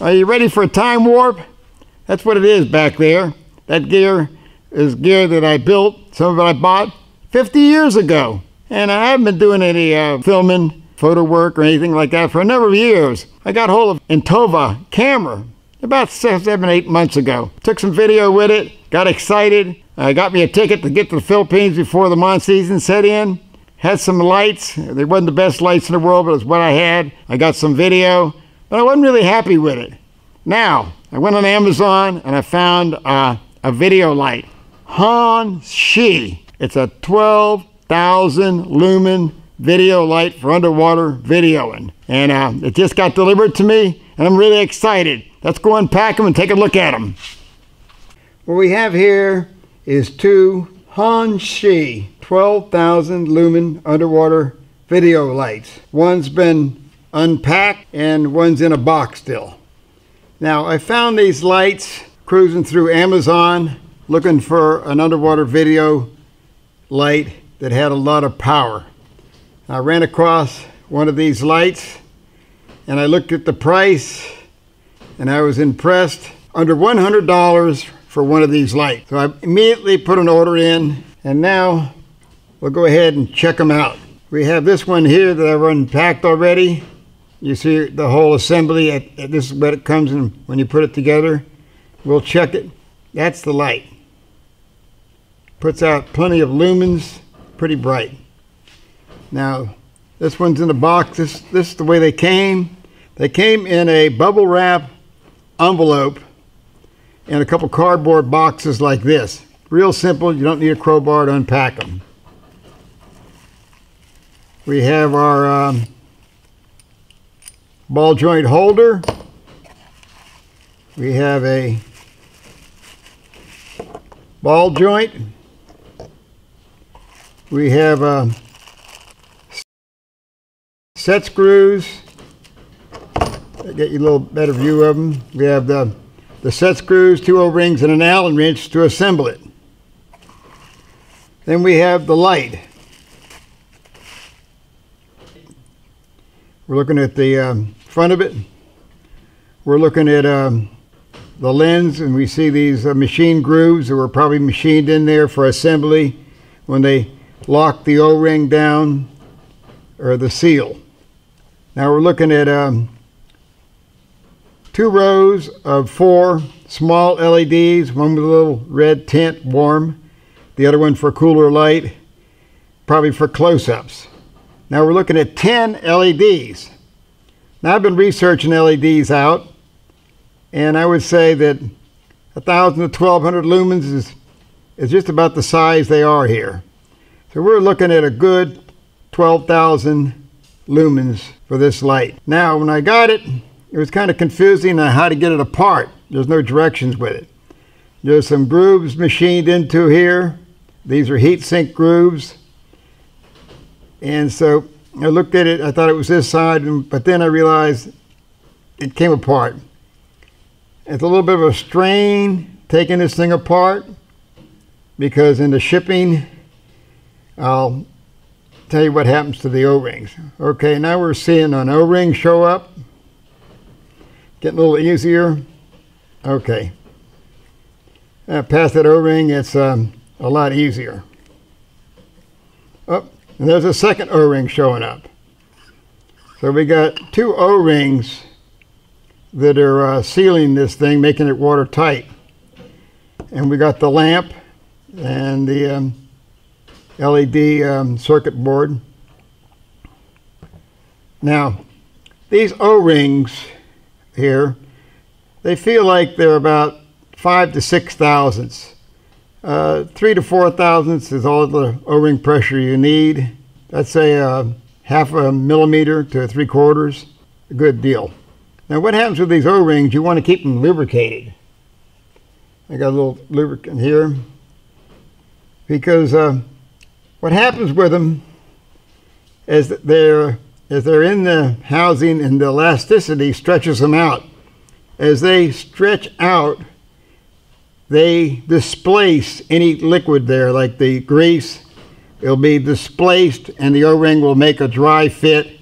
Are you ready for a time warp? That's what it is back there. That gear is gear that I built, some of it I bought 50 years ago. And I haven't been doing any filming, photo work or anything like that for a number of years. I got hold of Intova camera about 7, 8 months ago. Took some video with it, got excited. Got me a ticket to get to the Philippines before the monsoon set in. Had some lights. They wasn't the best lights in the world, but it's what I had. I got some video, but I wasn't really happy with it. Now, I went on Amazon and I found a video light. Han Shi. It's a 12,000 lumen video light for underwater videoing. And it just got delivered to me, and I'm really excited. Let's go unpack them and take a look at them. What we have here is two Han Shi 12,000 lumen underwater video lights. One's been unpacked and one's in a box still. Now, I found these lights cruising through Amazon looking for an underwater video light that had a lot of power. I ran across one of these lights and I looked at the price and I was impressed. Under $100 for one of these lights. So I immediately put an order in, and now we'll go ahead and check them out. We have this one here that I've unpacked already. You see the whole assembly. This is what it comes in when you put it together. We'll check it. That's the light. Puts out plenty of lumens, pretty bright. Now, this one's in the box. This is the way they came. They came in a bubble wrap envelope and a couple cardboard boxes like this. Real simple. You don't need a crowbar to unpack them. We have our ball joint holder. We have a ball joint. We have set screws. I'll get you a little better view of them. We have the set screws, 2 O-rings, and an Allen wrench to assemble it. Then we have the light. We're looking at the front of it. We're looking at the lens, and we see these machine grooves that were probably machined in there for assembly when they lock the O-ring down, or the seal. Now we're looking at 2 rows of 4 small LEDs, one with a little red tint, warm, the other one for cooler light, probably for close-ups. Now we're looking at 10 LEDs. Now I've been researching LEDs out, and I would say that 1,000 to 1,200 lumens is just about the size they are here. So we're looking at a good 12,000 lumens for this light. Now when I got it, it was kind of confusing on how to get it apart. There's no directions with it. There's some grooves machined into here. These are heat sink grooves. And so I looked at it, I thought it was this side, but then I realized it came apart. It's a little bit of a strain taking this thing apart, because in the shipping, I'll tell you what happens to the O-rings. Okay, now we're seeing an O-ring show up. Getting a little easier. Okay. Past that O-ring, it's a lot easier. Oh, and there's a second O-ring showing up. So we got 2 O-rings that are sealing this thing, making it watertight. And we got the lamp and the LED circuit board. Now, these O-rings here, they feel like they're about 5 to 6 thousandths. 3 to 4 thousandths is all the O-ring pressure you need. I'd say 0.5 millimeter to 3/4, a good deal. Now what happens with these O-rings, you want to keep them lubricated. I got a little lubricant here, because what happens with them is that they're in the housing, and the elasticity stretches them out. As they stretch out, they displace any liquid there, like the grease. It'll be displaced, and the O-ring will make a dry fit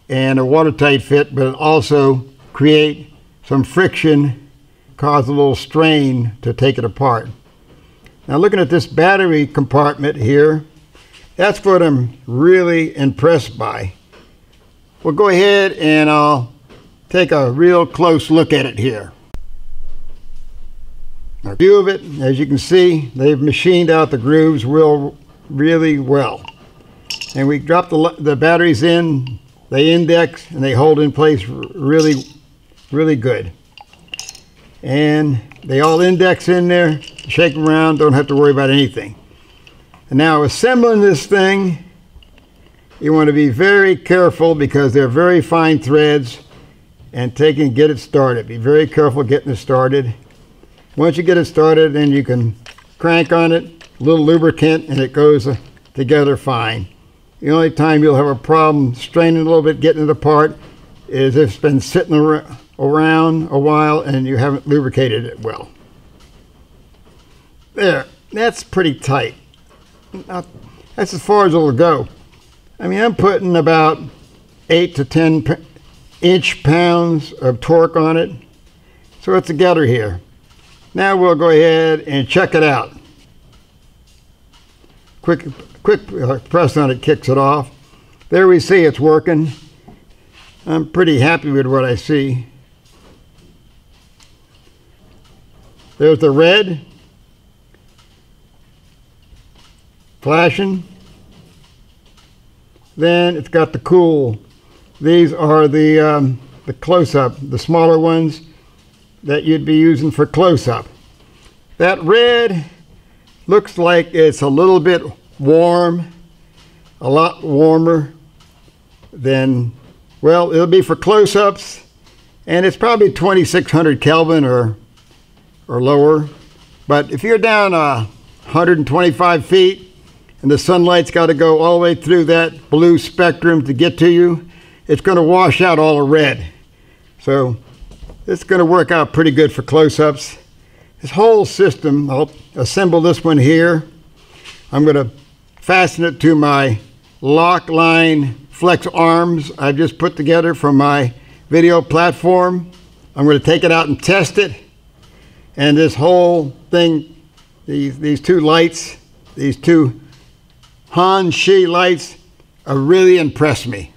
and a watertight fit, but also create some friction caused a little strain to take it apart. Now looking at this battery compartment here, that's what I'm really impressed by. We'll go ahead and I'll take a real close look at it here. A view of it, as you can see, they've machined out the grooves really well. And we drop the batteries in, they index and they hold in place really good. And they all index in there, shake them around, don't have to worry about anything. And now assembling this thing, you want to be very careful because they're very fine threads, and get it started. Be very careful getting it started. Once you get it started, then you can crank on it, a little lubricant, and it goes together fine. The only time you'll have a problem straining a little bit, getting it apart, is if it's been sitting around a while and you haven't lubricated it well. There, that's pretty tight. Now, that's as far as it'll go. I mean, I'm putting about 8 to 10 inch-pounds of torque on it, so it's together here. Now we'll go ahead and check it out. Quick press on it kicks it off. There we see it's working. I'm pretty happy with what I see. There's the red flashing. Then it's got the cool. These are the close-up, the smaller ones that you'd be using for close-up. That red looks like it's a little bit warm, a lot warmer than, well, it'll be for close-ups, and it's probably 2600 Kelvin or lower. But if you're down 125 feet and the sunlight's got to go all the way through that blue spectrum to get to you, it's going to wash out all the red. So it's going to work out pretty good for close-ups. This whole system, I'll assemble this one here. I'm going to fasten it to my Loc Line flex arms I've just put together from my video platform. I'm going to take it out and test it. And this whole thing, these two lights, these two Han Shi lights, really impressed me.